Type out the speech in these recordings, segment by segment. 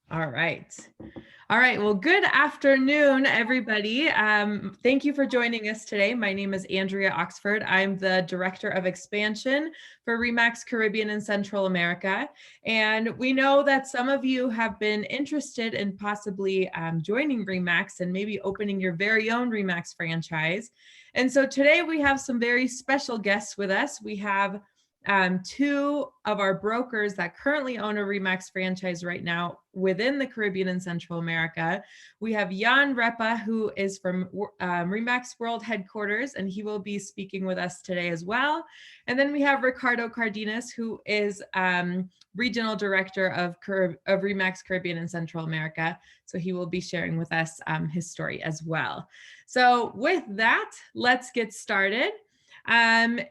All right. All right. Well, good afternoon, everybody. Thank you for joining us today. My name is Andrea Oxford. I'm the Director of Expansion for Remax Caribbean and Central America. And we know that some of you have been interested in possibly joining Remax and maybe opening your very own Remax franchise. And so today we have some very special guests with us. We have two of our brokers that currently own a Remax franchise right now within the Caribbean and Central America. We have Jan Repa, who is from Remax World Headquarters, and he will be speaking with us today as well. And then we have Ricardo Cardenas, who is Regional Director of Remax Caribbean and Central America. So he will be sharing with us his story as well. So with that, let's get started.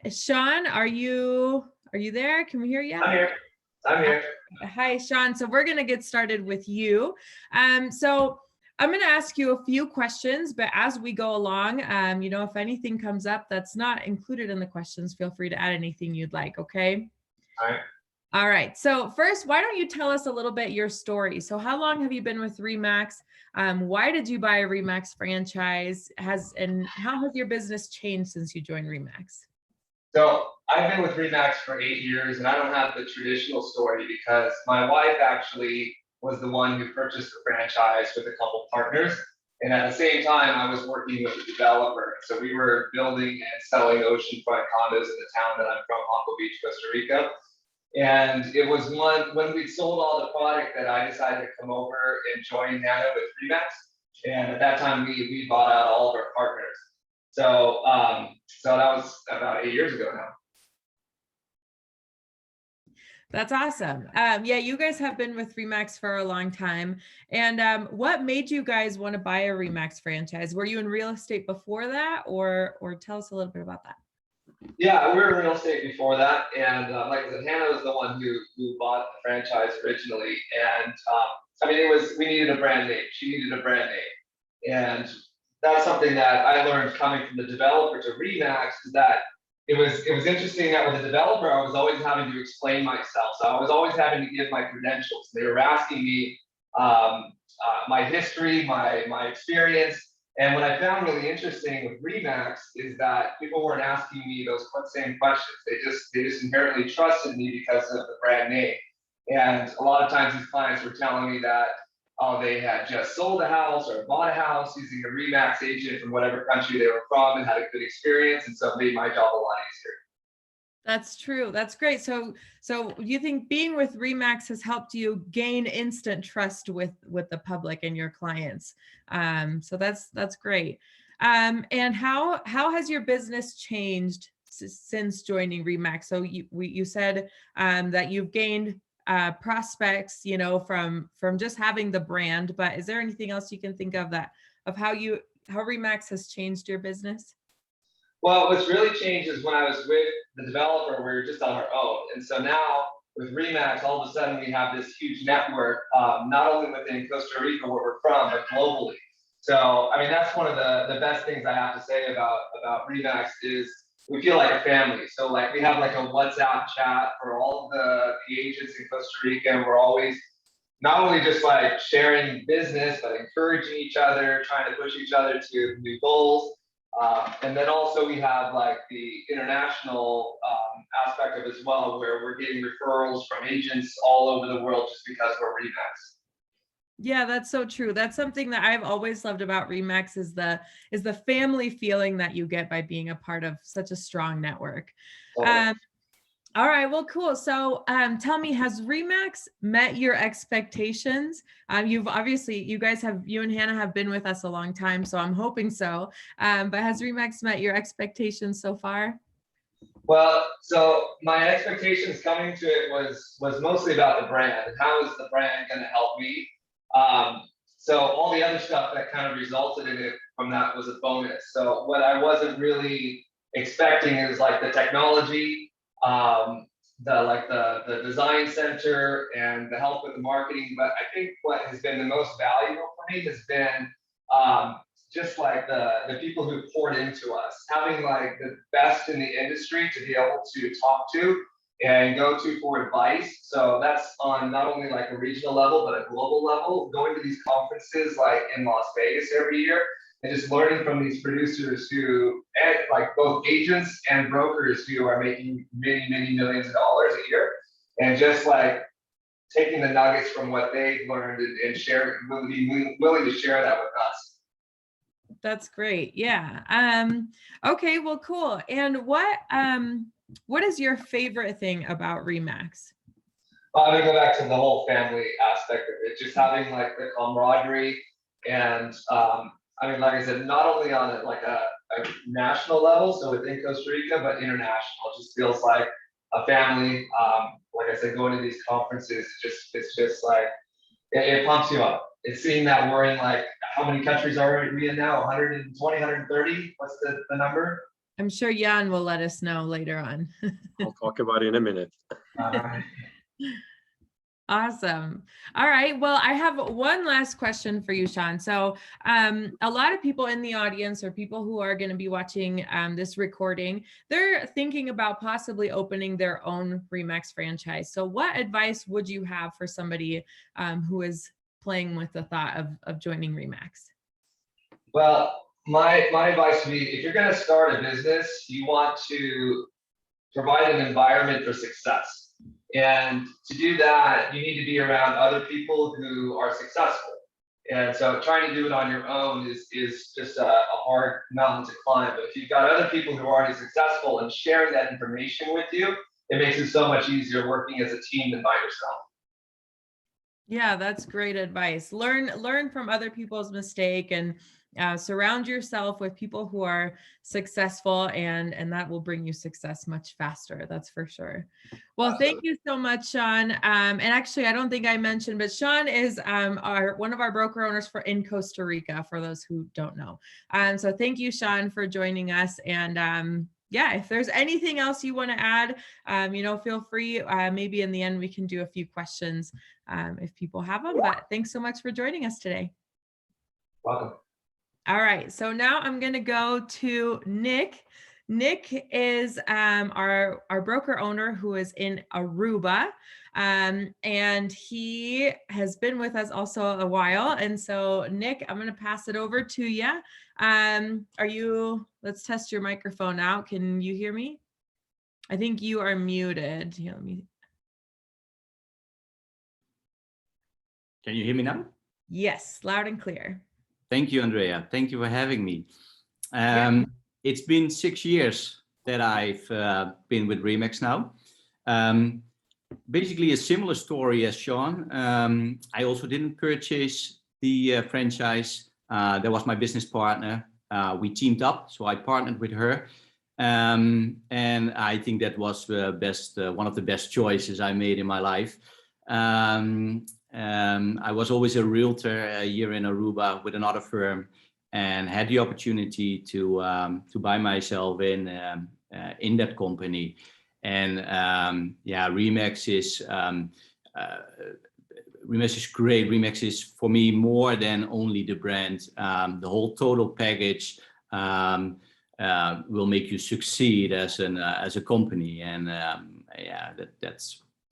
Sean, are you there? Can we hear you? I'm here. Hi, Sean. So we're going to get started with you. So I'm going to ask you a few questions, but as we go along, if anything comes up that's not included in the questions, feel free to add anything you'd like. Okay. All right. All right. So first, why don't you tell us a little bit your story? So how long have you been with Remax? Why did you buy a Remax franchise? And how has your business changed since you joined Remax? So I've been with Remax for 8 years, and I don't have the traditional story because my wife actually was the one who purchased the franchise with a couple partners. And at the same time, I was working with a developer. So we were building and selling oceanfront condos in the town that I'm from, Aqua Beach, Costa Rica. And it was when we sold all the product that I decided to come over and join Nano with Remax. And at that time, we bought out all of our partners. So that was about 8 years ago now. That's awesome. Yeah, you guys have been with Remax for a long time. And what made you guys want to buy a Remax franchise? Were you in real estate before that, or tell us a little bit about that? Yeah, we were in real estate before that, and like I said, Hannah was the one who bought the franchise originally, and I mean, we needed a brand name. She needed a brand name, and that's something that I learned coming from the developer to Remax. Is that it was interesting that with the developer, I was always having to explain myself, so I was always having to give my credentials. They were asking me my history, my experience. And what I found really interesting with Remax is that people weren't asking me those same questions. They just inherently trusted me because of the brand name. And a lot of times these clients were telling me that they had just sold a house or bought a house using a Remax agent from whatever country they were from and had a good experience. And so it made my job a lot easier. That's true. That's great. So you think being with Remax has helped you gain instant trust with the public and your clients. So that's great. And how has your business changed since joining Remax? So you said that you've gained prospects, from just having the brand, but is there anything else you can think of how Remax has changed your business? Well, what's really changed is when I was with the developer, we were just on our own. And so now with Remax, all of a sudden we have this huge network, not only within Costa Rica, where we're from, but globally. So, I mean, that's one of the best things I have to say about Remax is we feel like a family. So like we have like a WhatsApp chat for all of the agents in Costa Rica, and we're always not only just like sharing business, but encouraging each other, trying to push each other to new goals. And then also we have like the international aspect of it as well, where we're getting referrals from agents all over the world just because we're Remax. Yeah, that's so true. That's something that I've always loved about Remax is the family feeling that you get by being a part of such a strong network. All right, well, cool. So tell me, has Remax met your expectations? You and Hannah have been with us a long time, so I'm hoping so. But has Remax met your expectations so far? Well, so my expectations coming to it was mostly about the brand. How is the brand going to help me? So all the other stuff that kind of resulted in it from that was a bonus. So what I wasn't really expecting is like the technology, the design center and the help with the marketing. But I think what has been the most valuable for me has been just like the people who poured into us, having like the best in the industry to be able to talk to and go to for advice. So that's on not only like a regional level, but a global level, going to these conferences like in Las Vegas every year and just learning from these producers who, and like both agents and brokers who are making many, many millions of dollars a year, and just like taking the nuggets from what they've learned and share, being willing to share that with us. That's great. Yeah. Okay, well, cool. And what is your favorite thing about Remax? I'm gonna go back to the whole family aspect of it, just having like the camaraderie and I mean, like I said, not only on a national level, so within Costa Rica, but international. It just feels like a family. Like I said, going to these conferences, it's just like it pumps you up. It's seeing that we're in like how many countries are we in now? 120, 130? What's the number? I'm sure Jan will let us know later on. I'll talk about it in a minute. Awesome. All right. Well, I have one last question for you, Sean. So a lot of people in the audience or people who are going to be watching this recording, they're thinking about possibly opening their own Remax franchise. So what advice would you have for somebody who is playing with the thought of joining Remax? Well, my advice would be, if you're going to start a business, you want to provide an environment for success. And to do that, you need to be around other people who are successful. And so trying to do it on your own is just a hard mountain to climb. But if you've got other people who are already successful and sharing that information with you, it makes it so much easier working as a team than by yourself. Yeah, that's great advice. Learn from other people's mistake and surround yourself with people who are successful, and that will bring you success much faster. That's for sure. Well, thank you so much, Sean. And actually, I don't think I mentioned, but Sean is one of our broker owners in Costa Rica, for those who don't know. So thank you, Sean, for joining us. And yeah, if there's anything else you want to add, feel free. Maybe in the end, we can do a few questions if people have them. But thanks so much for joining us today. Welcome. All right, so now I'm going to go to Nick. Nick is our broker owner who is in Aruba, and he has been with us also a while. And so, Nick, I'm going to pass it over to you. Let's test your microphone out. Can you hear me? I think you are muted. Here, let me. Can you hear me now? Yes, loud and clear. Thank you, Andrea. Thank you for having me. Yeah. It's been 6 years that I've been with Remax now. Basically a similar story as Sean. I also didn't purchase the franchise. That was my business partner. We teamed up, so I partnered with her. And I think that was one of the best choices I made in my life. I was always a realtor here in Aruba with another firm, and had the opportunity to buy myself in that company. And Remax is great. Remax is for me more than only the brand. The whole total package will make you succeed as a company, and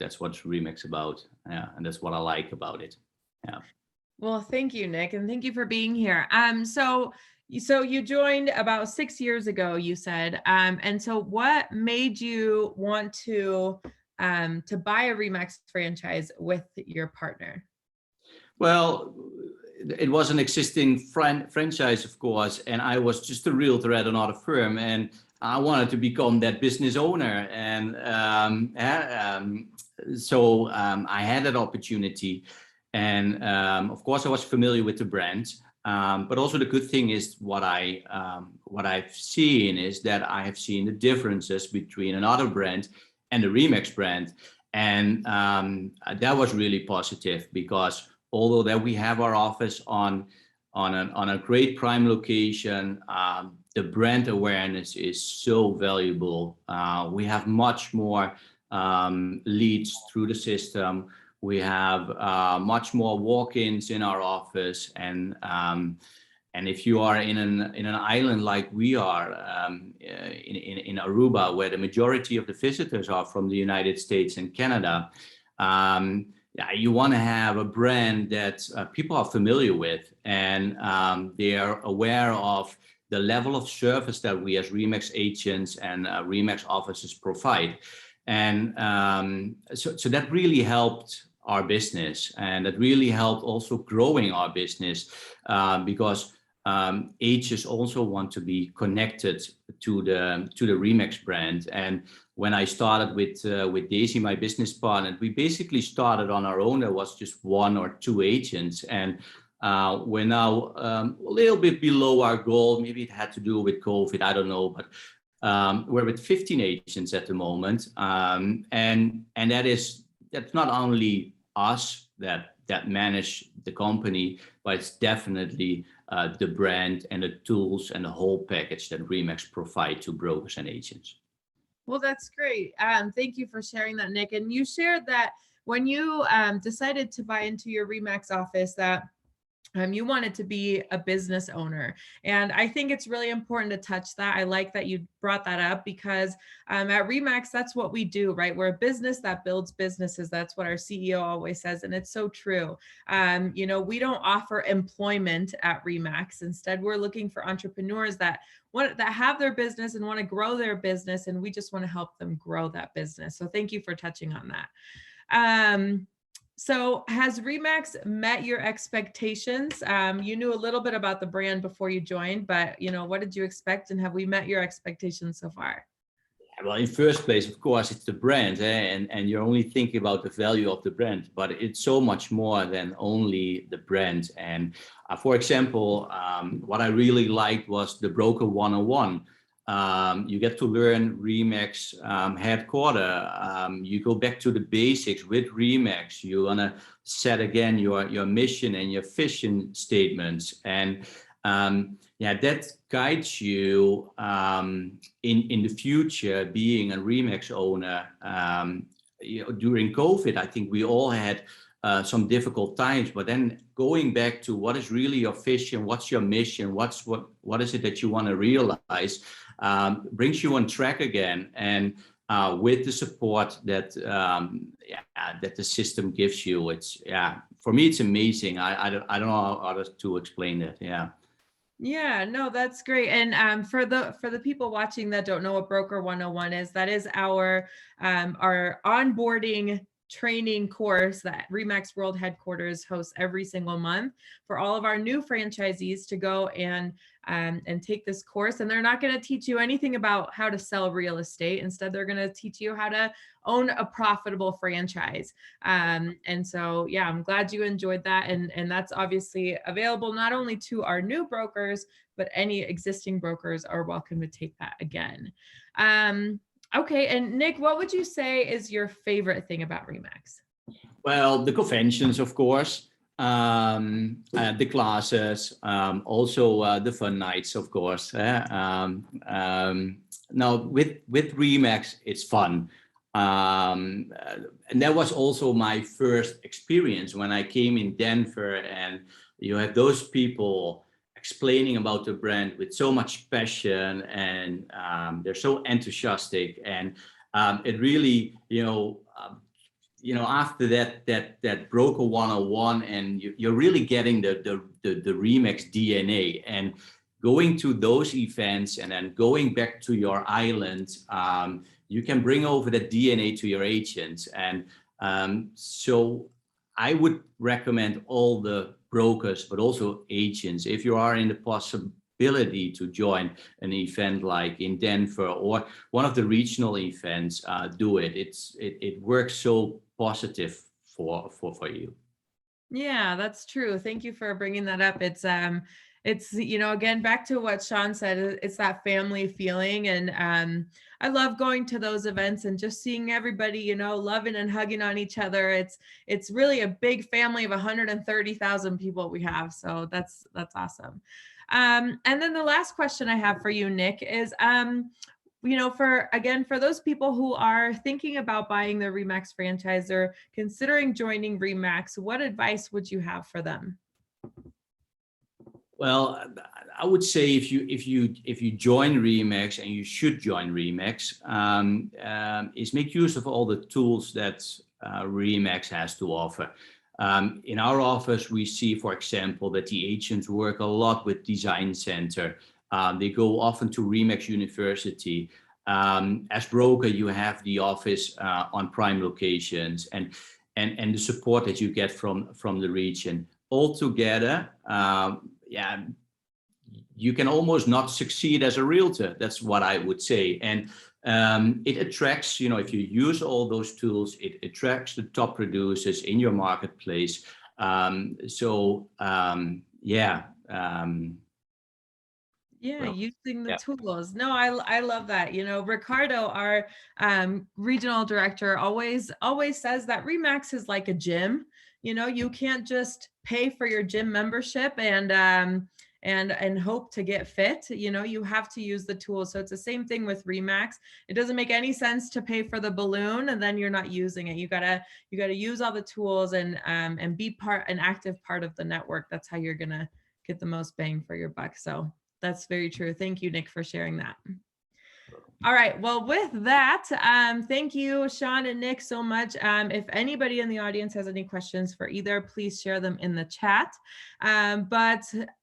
that's what Remax about. Yeah, and that's what I like about it. Yeah. Well, thank you, Nick, and thank you for being here. So you joined about 6 years ago, you said. And so what made you want to buy a Remax franchise with your partner? Well, it was an existing franchise, of course, and I was just a realtor at another firm, and I wanted to become that business owner. And so I had that opportunity. And of course, I was familiar with the brand. But also the good thing is what I've seen is that I have seen the differences between another brand and the Remax brand. And that was really positive, because although that we have our office on a great prime location, the brand awareness is so valuable. We have much more leads through the system. We have much more walk-ins in our office, and And if you are in an island like we are in Aruba, where the majority of the visitors are from the United States and Canada, yeah, you want to have a brand that people are familiar with, and they are aware of the level of service that we as Remax agents and Remax offices provide. And so that really helped our business, and that really helped also growing our business, because agents also want to be connected to the Remax brand. And when I started with Daisy, my business partner, we basically started on our own. There was just 1 or 2 agents, and we're now a little bit below our goal. Maybe it had to do with COVID, I don't know, but we're with 15 agents at the moment, and that's not only us that manage the company, but it's definitely the brand and the tools and the whole package that Remax provide to brokers and agents. Well, that's great. Thank you for sharing that, Nick. And you shared that when you decided to buy into your Remax office, that you wanted to be a business owner. And I think it's really important to touch that. I like that you brought that up, because at Remax, that's what we do, right? We're a business that builds businesses. That's what our CEO always says. And it's so true. You know, we don't offer employment at Remax. Instead, we're looking for entrepreneurs that have their business and want to grow their business. And we just want to help them grow that business. So thank you for touching on that. So has Remax met your expectations? You knew a little bit about the brand before you joined, but you know, what did you expect, and have we met your expectations so far? Well, in first place, of course, it's the brand, and you're only thinking about the value of the brand, but it's so much more than only the brand. And for example, what I really liked was the Broker 101. You get to learn Remax headquarter. You go back to the basics with Remax. You want to set again your mission and your vision statements, and yeah, that guides you in the future being a Remax owner. You know, during COVID, I think we all had some difficult times, but then going back to what is really your vision, what's your mission, what is it that you want to realize, brings you on track again. And with the support that that the system gives you, it's, yeah, for me it's amazing. I don't know how others to explain that. Yeah, no, that's great. And for the people watching that don't know what Broker 101 is, that is our onboarding training course that Remax World Headquarters hosts every single month for all of our new franchisees to go and take this course. And they're not going to teach you anything about how to sell real estate. Instead, they're going to teach you how to own a profitable franchise. And so, yeah, I'm glad you enjoyed that. And that's obviously available not only to our new brokers, but any existing brokers are welcome to take that again. Okay, and Nick, what would you say is your favorite thing about Remax? Well, the conventions, of course, the classes, also the fun nights, of course. Now with Remax, it's fun. And that was also my first experience when I came in Denver, and you have those people explaining about the brand with so much passion, and they're so enthusiastic, and it really, after that Broker 101, and you're really getting the Remax DNA, and going to those events and then going back to your island, you can bring over the DNA to your agents. And so I would recommend all the brokers, but also agents, if you are in the possibility to join an event like in Denver or one of the regional events, do it. It works so positive for you. Yeah, that's true. Thank you for bringing that up. It's again, back to what Sean said, it's that family feeling. And I love going to those events and just seeing everybody, loving and hugging on each other. It's really a big family of 130,000 people we have. So that's awesome. And then the last question I have for you, Nick, is, for those people who are thinking about buying their Remax franchise or considering joining Remax, what advice would you have for them? Well, I would say if you join Remax, and you should join Remax, is make use of all the tools that Remax has to offer. In our office, we see, for example, that the agents work a lot with Design Center. They go often to Remax University. As broker, you have the office on prime locations, and the support that you get from the region. All together, yeah, you can almost not succeed as a realtor. That's what I would say. And it attracts, if you use all those tools, it attracts the top producers in your marketplace. Yeah, Well, using the yeah. tools. No, I love that. Ricardo, our regional director, always says that Remax is like a gym. You can't just pay for your gym membership and hope to get fit. You have to use the tools. So it's the same thing with Remax. It doesn't make any sense to pay for the balloon and then you're not using it. You gotta use all the tools and be an active part of the network. That's how you're gonna get the most bang for your buck. So that's very true. Thank you, Nick, for sharing that. All right. Well, with that, thank you, Sean and Nick, so much. If anybody in the audience has any questions for either, please share them in the chat.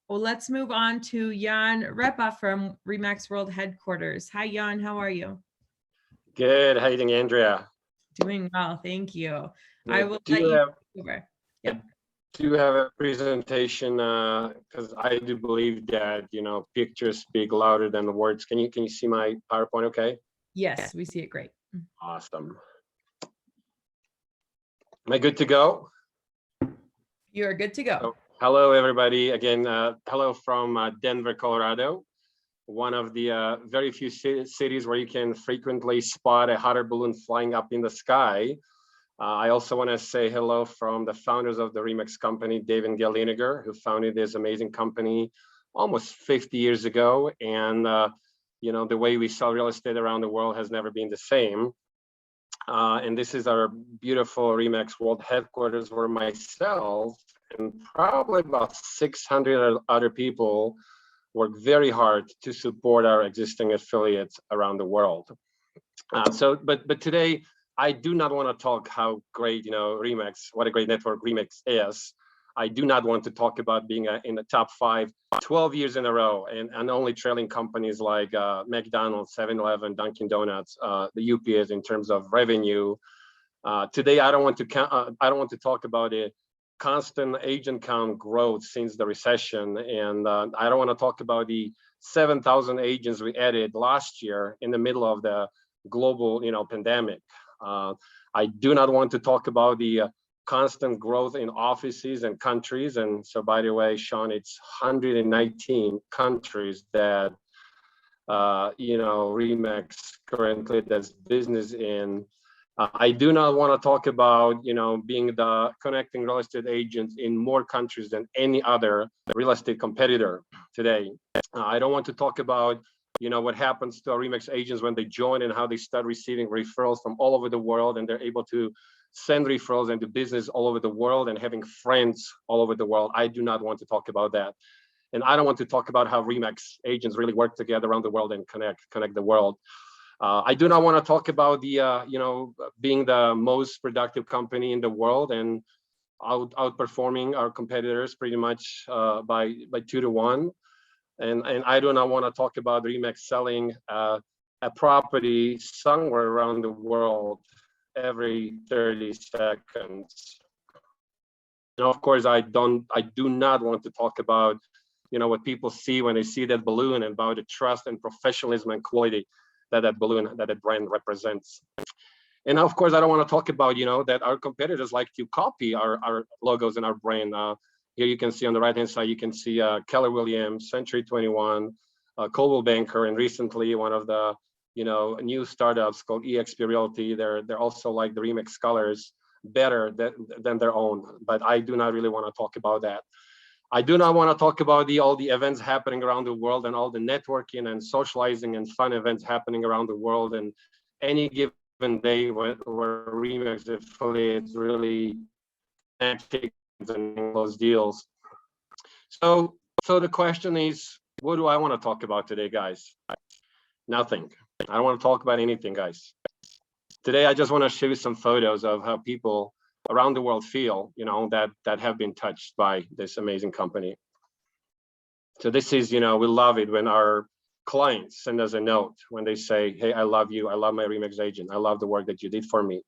Let's move on to Jan Repa from Remax World Headquarters. Hi, Jan. How are you? Good. How are you doing, Andrea? Doing well. Thank you. Yeah, I will let you over. Yep. Do have a presentation because I do believe that pictures speak louder than the words. Can you see my PowerPoint? Okay. Yes, we see it great. Awesome. Am I good to go? You're good to go. So, hello, everybody. Again, hello from Denver, Colorado. One of the very few cities where you can frequently spot a hot air balloon flying up in the sky. I also want to say hello from the founders of the Remax company, Dave and Gail Linegar, who founded this amazing company almost 50 years ago. And, the way we sell real estate around the world has never been the same. And this is our beautiful Remax World Headquarters, where myself and probably about 600 other people work very hard to support our existing affiliates around the world. But today, I do not want to talk how great, Remax, what a great network Remax is. I do not want to talk about being in the top 5, 12 years in a row, and only trailing companies like McDonald's, 7-Eleven, Dunkin' Donuts, the UPS in terms of revenue. Today, I don't want to talk about a constant agent count growth since the recession, and I don't want to talk about the 7,000 agents we added last year in the middle of the global, pandemic. I do not want to talk about the constant growth in offices and countries. And so, by the way, Sean, it's 119 countries that, Remax currently does business in. I do not want to talk about, being the connecting real estate agents in more countries than any other real estate competitor today. I don't want to talk about what happens to our Remax agents when they join and how they start receiving referrals from all over the world, and they're able to send referrals into business all over the world and having friends all over the world. I do not want to talk about that. And I don't want to talk about how Remax agents really work together around the world and connect the world. I do not want to talk about the, being the most productive company in the world and outperforming our competitors pretty much by 2 to 1. And I do not want to talk about Remax selling a property somewhere around the world every 30 seconds. And of course, I do not want to talk about, what people see when they see that balloon and about the trust and professionalism and quality that that brand represents. And of course, I don't want to talk about, that our competitors like to copy our logos and our brand. Here you can see on the right-hand side, you can see Keller Williams, Century 21, Coldwell Banker, and recently one of the new startups called eXp Realty. They're also like the Remax colors, better than their own. But I do not really want to talk about that. I do not want to talk about all the events happening around the world and all the networking and socializing and fun events happening around the world, and any given day where Remax affiliates really and close deals. So So the question is, what do I want to talk about today, guys? Nothing. I don't want to talk about anything, guys. Today, I just want to show you some photos of how people around the world feel, that have been touched by this amazing company. So this is, we love it when our clients send us a note when they say, hey, I love you. I love my Remax agent. I love the work that you did for me.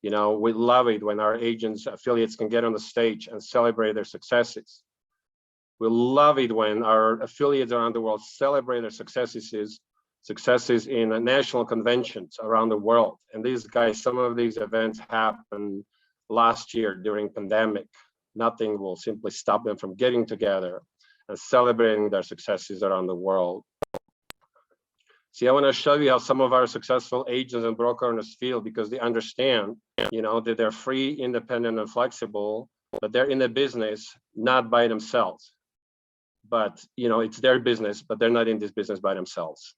We love it when our agents, affiliates can get on the stage and celebrate their successes. We love it when our affiliates around the world celebrate their successes in national conventions around the world. And these guys, some of these events happened last year during pandemic. Nothing will simply stop them from getting together and celebrating their successes around the world. See, I want to show you how some of our successful agents and broker owners feel, because they understand, that they're free, independent, and flexible, but they're in the business not by themselves. But, it's their business, but they're not in this business by themselves.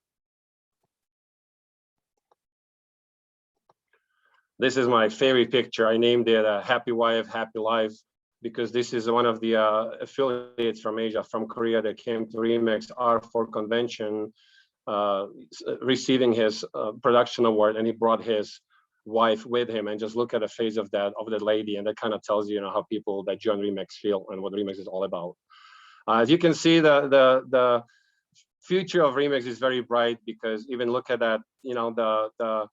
This is my favorite picture. I named it Happy Wife, Happy Life, because this is one of the affiliates from Asia, from Korea, that came to Remax R4 convention, receiving his production award, and he brought his wife with him. And just look at the face of that lady, and that kind of tells you, how people that join Remax feel and what Remax is all about. As you can see, the future of Remax is very bright, because even look at that, the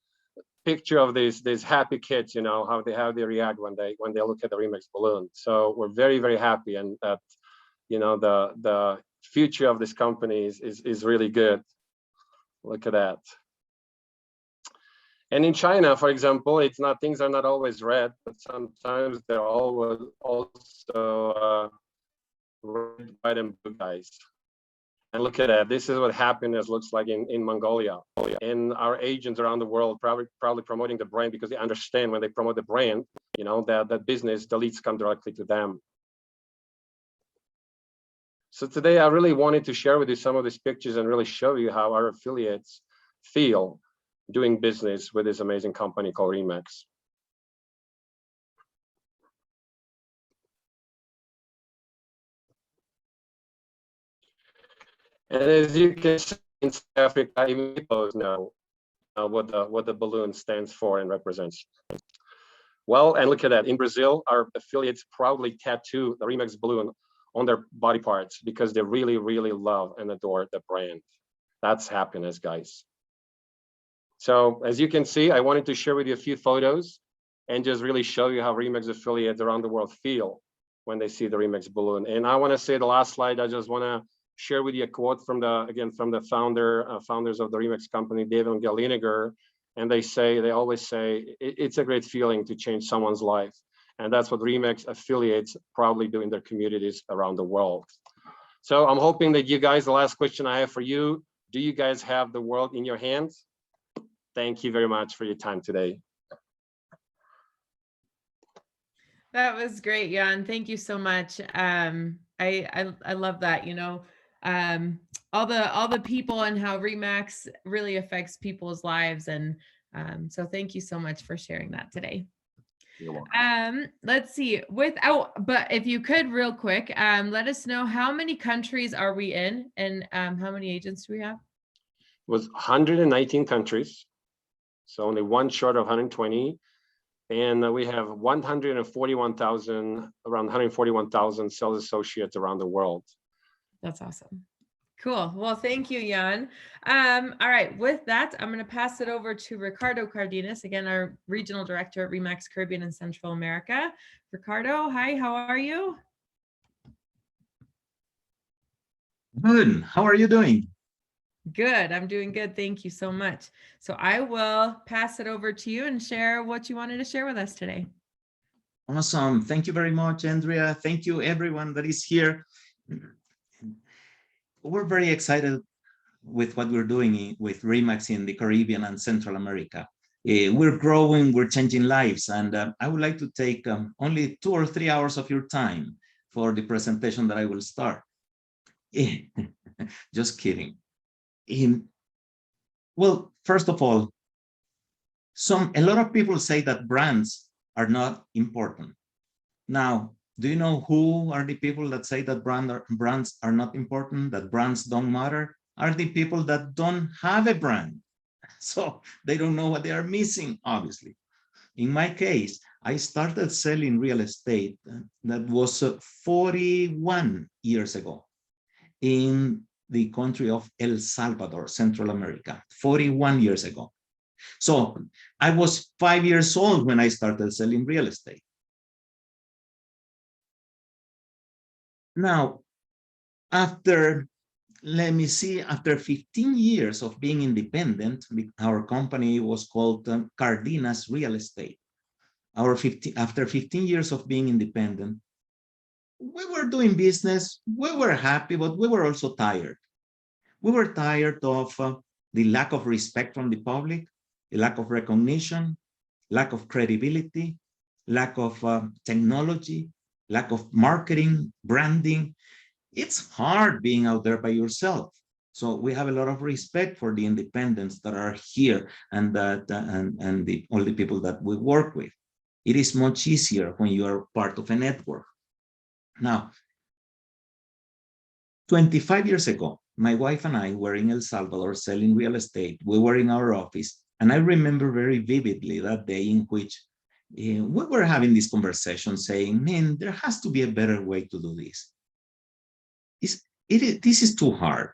picture of these happy kids, how they react when they look at the Remax balloon. So we're very, very happy, and that, the future of this company is really good. Look at that. And in China, for example, things are not always red, but sometimes they're always also red, white, and blue, guys. And look at that. This is what happiness looks like in Mongolia. And our agents around the world probably promoting the brand, because they understand when they promote the brand, that business, the leads come directly to them. So today I really wanted to share with you some of these pictures and really show you how our affiliates feel doing business with this amazing company called Remax. And as you can see, in South Africa, even people know what the balloon stands for and represents. Well, and look at that. In Brazil, our affiliates proudly tattoo the Remax balloon on their body parts, because they really, really love and adore the brand. That's happiness, guys. So as you can see, I wanted to share with you a few photos and just really show you how Remax affiliates around the world feel when they see the Remax balloon. And I want to say the last slide, I just want to share with you a quote from the founders of the Remax company, David and Gail Lineker. And they always say, it's a great feeling to change someone's life. And that's what Remax affiliates proudly do in their communities around the world. So I'm hoping that you guys, the last question I have for you, do you guys have the world in your hands? Thank you very much for your time today. That was great, Jan. Thank you so much. I love that, all the people and how Remax really affects people's lives. And so thank you so much for sharing that today. You're welcome. Let's see, but if you could real quick, let us know how many countries are we in, and how many agents do we have? It was 119 countries, so only one short of 120. And we have 141,000, around 141,000 sales associates around the world. That's awesome. Cool. Well, thank you, Jan. All right. With that, I'm going to pass it over to Ricardo Cardenas, again, our regional director at Remax Caribbean and Central America. Ricardo, hi, how are you? Good. How are you doing? Good. I'm doing good. Thank you so much. So I will pass it over to you and share what you wanted to share with us today. Awesome. Thank you very much, Andrea. Thank you, everyone that is here. We're very excited with what we're doing with Remax in the Caribbean and Central America. We're growing, we're changing lives, and I would like to take only 2 or 3 hours of your time for the presentation that I will start. Just kidding. Well, first of all, a lot of people say that brands are not important. Now, Do you know who are the people that say that brands are not important, that brands don't matter? Are the people that don't have a brand. So they don't know what they are missing, obviously. In my case, I started selling real estate that was 41 years ago in the country of El Salvador, Central America, 41 years ago. So I was 5 years old when I started selling real estate. Now, after, let me see, after 15 years of being independent, our company was called Cardenas Real Estate. After 15 years of being independent, we were doing business, we were happy, but we were also tired. We were tired of the lack of respect from the public, the lack of recognition, lack of credibility, lack of technology, lack of marketing, branding. It's hard being out there by yourself. So we have a lot of respect for the independents that are here and that all the people that we work with. It is much easier when you are part of a network. Now, 25 years ago, my wife and I were in El Salvador selling real estate. We were in our office, and I remember very vividly that day in which we were having this conversation saying, man, there has to be a better way to do this. This is too hard.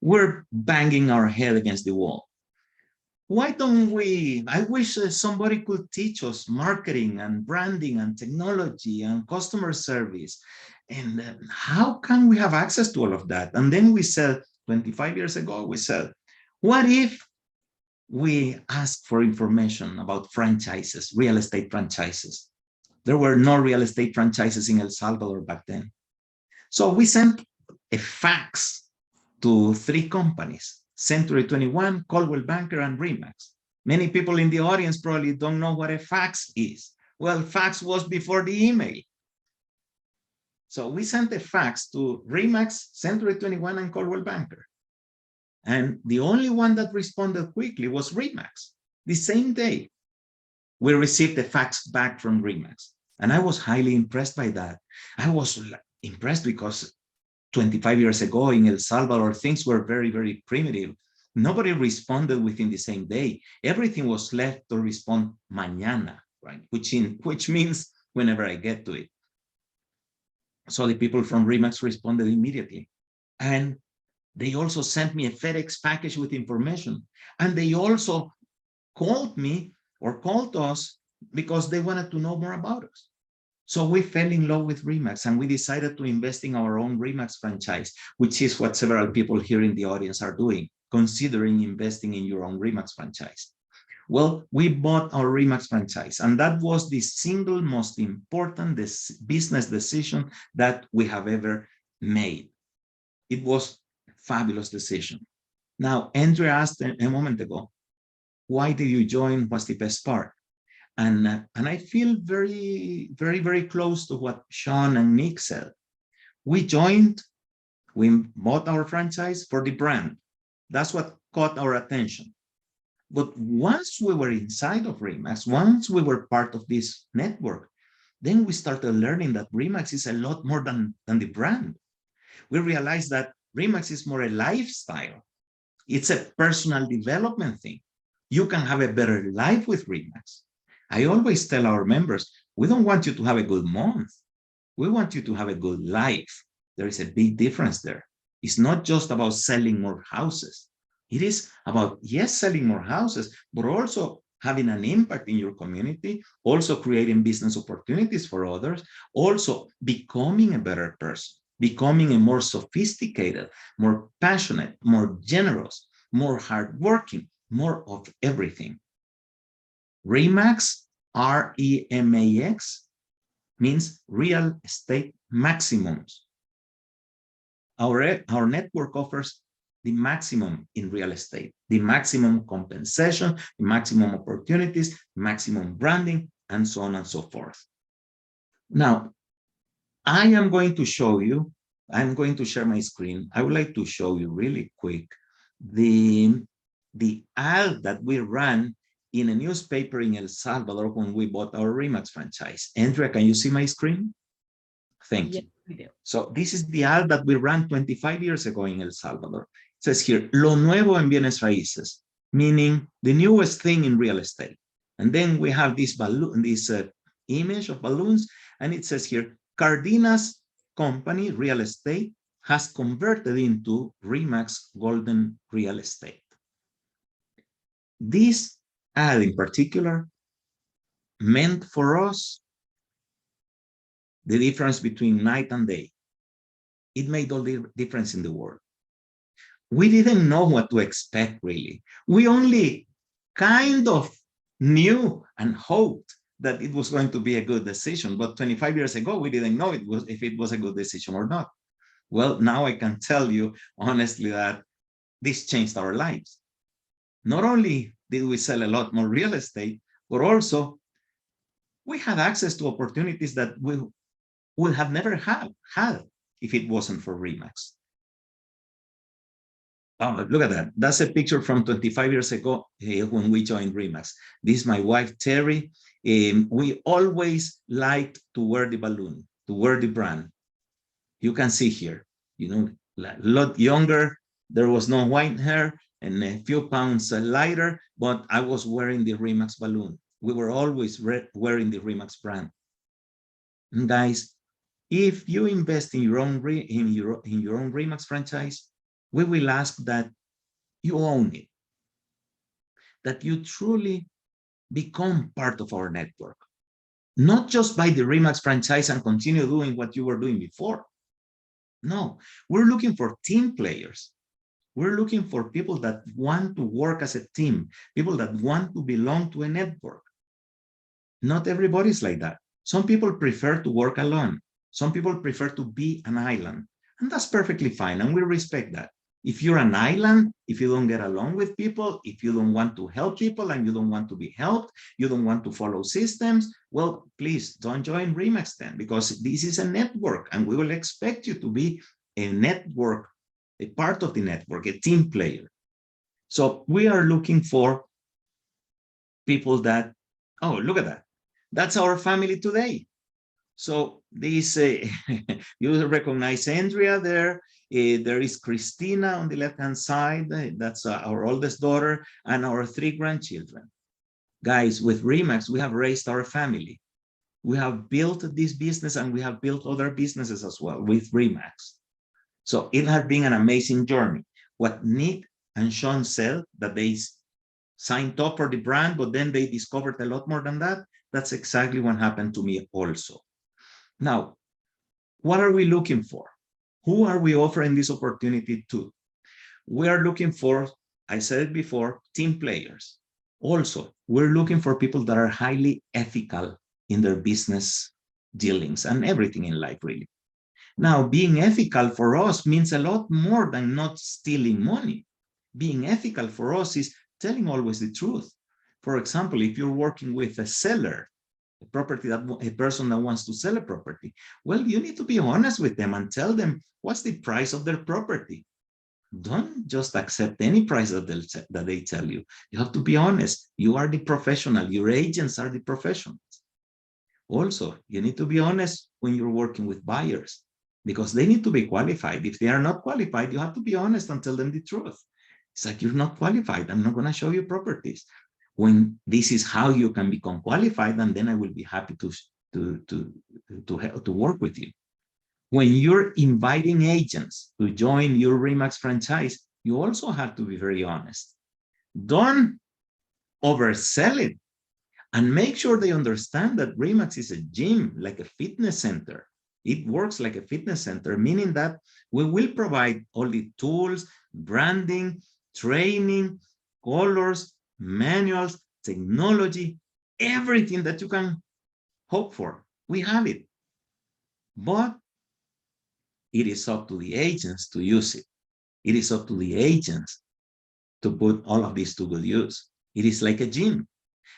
We're banging our head against the wall. Why don't we, I wish somebody could teach us marketing and branding and technology and customer service. And how can we have access to all of that? And then we said, 25 years ago, we said, what if we ask for information about franchises, real estate franchises? There were no real estate franchises in El Salvador back then. So we sent a fax to 3 companies, Century 21, Coldwell Banker, and Remax. Many people in the audience probably don't know what a fax is. Well, fax was before the email. So we sent a fax to Remax, Century 21, and Coldwell Banker. And the only one that responded quickly was Remax. The same day, we received a fax back from Remax. And I was highly impressed by that. I was impressed because 25 years ago in El Salvador, things were very, very primitive. Nobody responded within the same day. Everything was left to respond mañana, right? Which means whenever I get to it. So the people from Remax responded immediately. And they also sent me a FedEx package with information. And they also called me or called us because they wanted to know more about us. So we fell in love with Remax and we decided to invest in our own Remax franchise, which is what several people here in the audience are doing, considering investing in your own Remax franchise. Well, we bought our Remax franchise, and that was the single most important business decision that we have ever made. It was a fabulous decision. Now, Andrea asked a moment ago, why did you join? What's the best part? And I feel very, very, very close to what Sean and Nick said. We bought our franchise for the brand. That's what caught our attention. But once we were inside of Remax, once we were part of this network, then we started learning that Remax is a lot more than the brand. We realized that Remax is more a lifestyle. It's a personal development thing. You can have a better life with Remax. I always tell our members, we don't want you to have a good month. We want you to have a good life. There is a big difference there. It's not just about selling more houses. It is about, yes, selling more houses, but also having an impact in your community, also creating business opportunities for others, also becoming a better person, becoming a more sophisticated, more passionate, more generous, more hardworking, more of everything. Remax, R-E-M-A-X, means real estate maximums. Our network offers the maximum in real estate, the maximum compensation, the maximum opportunities, maximum branding, and so on and so forth. Now, I am going to show you, I'm going to share my screen. I would like to show you really quick the ad that we ran in a newspaper in El Salvador when we bought our Remax franchise. Andrea, can you see my screen? Thank Yes, you. we do. So this is the ad that we ran 25 years ago in El Salvador. It says here, lo nuevo en bienes raíces, meaning the newest thing in real estate. And then we have this balloon, this image of balloons, and it says here, Cardenas company, real estate, has converted into Remax Golden Real Estate. This ad in particular meant for us the difference between night and day. It made all the difference in the world. We didn't know what to expect, really. We only kind of knew and hoped that it was going to be a good decision. But 25 years ago, we didn't know if it was a good decision or not. Well, now I can tell you honestly that this changed our lives. Not only did we sell a lot more real estate, but also we had access to opportunities that we would have never had if it wasn't for Remax. Oh, look at that. That's a picture from 25 years ago when we joined Remax. This is my wife, Terry. We always liked to wear the balloon, to wear the brand. You can see here, you know, a lot younger. There was no white hair and a few pounds lighter, but I was wearing the Remax balloon. We were always wearing the Remax brand. And guys, if you invest in your own Remax franchise, we will ask that you own it, that you truly become part of our network, not just buy the Remax franchise and continue doing what you were doing before. No, we're looking for team players. We're looking for people that want to work as a team, people that want to belong to a network. Not everybody's like that. Some people prefer to work alone. Some people prefer to be an island, and that's perfectly fine, and we respect that. If you're an island, if you don't get along with people, if you don't want to help people and you don't want to be helped, you don't want to follow systems, well, please don't join Remax then, because this is a network and we will expect you to be a network, a part of the network, a team player. So we are looking for people that, oh, look at that. That's our family today. So this, you recognize Andrea there. There is Christina on the left-hand side. That's our oldest daughter and our 3 grandchildren. Guys, with Remax, we have raised our family. We have built this business and we have built other businesses as well with Remax. So it has been an amazing journey. What Nick and Sean said, that they signed up for the brand, but then they discovered a lot more than that. That's exactly what happened to me also. Now, what are we looking for? Who are we offering this opportunity to? We are looking for, I said it before, team players. Also, we're looking for people that are highly ethical in their business dealings and everything in life, really. Now, being ethical for us means a lot more than not stealing money. Being ethical for us is telling always the truth. For example, if you're working with a seller, a person that wants to sell a property, well, you need to be honest with them and tell them what's the price of their property. Don't just accept any price that they tell you. You have to be honest. You are the professional. Your agents are the professionals. Also, you need to be honest when you're working with buyers, because they need to be qualified. If they are not qualified, you have to be honest and tell them the truth. It's like, you're not qualified. I'm not going to show you properties. When this is how you can become qualified, and then I will be happy to work with you. When you're inviting agents to join your Remax franchise, you also have to be very honest. Don't oversell it, and make sure they understand that Remax is a gym, like a fitness center. It works like a fitness center, meaning that we will provide all the tools, branding, training, colors, manuals, technology, everything that you can hope for. We have it. But it is up to the agents to use it. It is up to the agents to put all of this to good use. It is like a gym.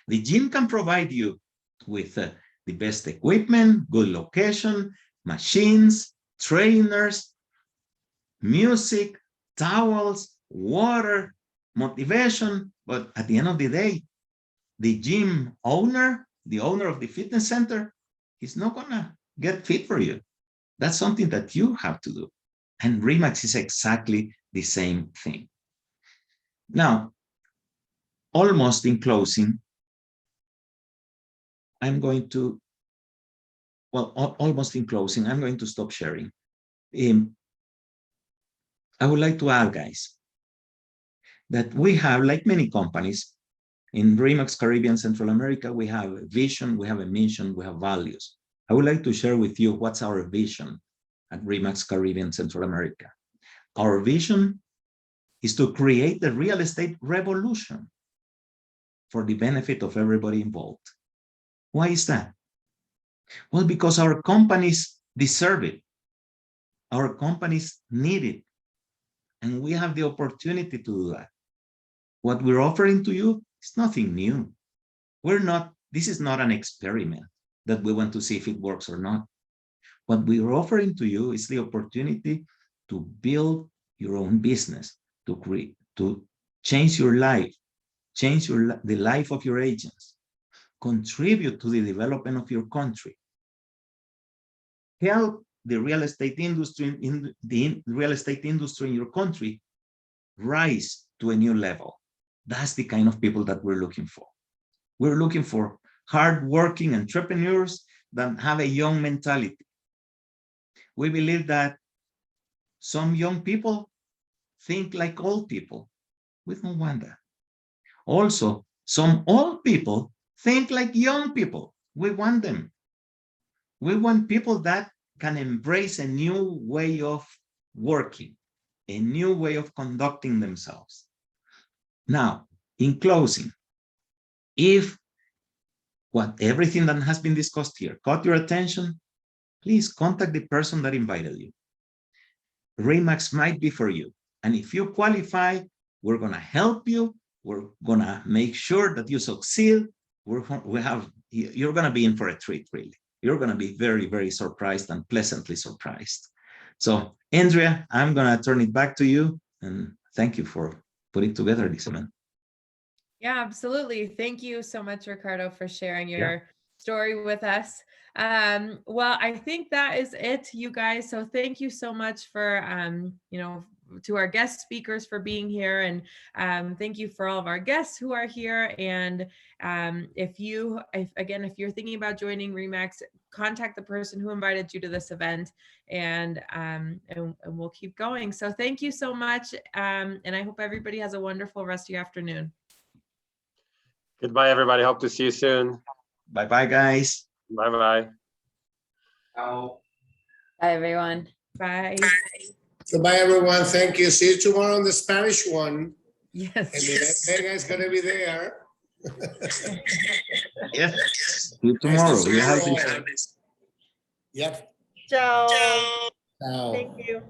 The gym can provide you with the best equipment, good location, machines, trainers, music, towels, water, motivation, but at the end of the day, the gym owner, the owner of the fitness center, is not gonna get fit for you. That's something that you have to do. And Remax is exactly the same thing. Now, almost in closing, I'm going to, almost in closing, I'm going to stop sharing. I would like to add, guys, that we have, like many companies, in Remax Caribbean Central America, we have a vision, we have a mission, we have values. I would like to share with you what's our vision at Remax Caribbean Central America. Our vision is to create the real estate revolution for the benefit of everybody involved. Why is that? Well, because our companies deserve it. Our companies need it. And we have the opportunity to do that. What we're offering to you is nothing new. This is not an experiment that we want to see if it works or not. What we're offering to you is the opportunity to build your own business, to change your life, change the life of your agents, contribute to the development of your country, help the real estate industry in your country rise to a new level. That's the kind of people that we're looking for. We're looking for hardworking entrepreneurs that have a young mentality. We believe that some young people think like old people. We don't want that. Also, some old people think like young people. We want them. We want people that can embrace a new way of working, a new way of conducting themselves. Now, in closing, if everything that has been discussed here caught your attention, please contact the person that invited you. Remax might be for you. And if you qualify, we're going to help you. We're going to make sure that you succeed. You're going to be in for a treat, really. You're going to be very, very surprised and pleasantly surprised. So, Andrea, I'm going to turn it back to you. And thank you for putting together this event. Yeah, absolutely. Thank you so much, Ricardo, for sharing your story with us. Well, I think that is it, you guys. So thank you so much for, to our guest speakers for being here. And thank you for all of our guests who are here. And if you're thinking about joining Remax, contact the person who invited you to this event, and we'll keep going. So thank you so much. And I hope everybody has a wonderful rest of your afternoon. Goodbye, everybody. Hope to see you soon. Bye-bye, guys. Bye-bye. Ciao. Bye, everyone. Bye. Goodbye, everyone. Thank you. See you tomorrow on the Spanish one. Yes. And Vega is going to be there. Yes. See you tomorrow. Nice to see You have you all. this. Yep. Ciao. Ciao. Thank you.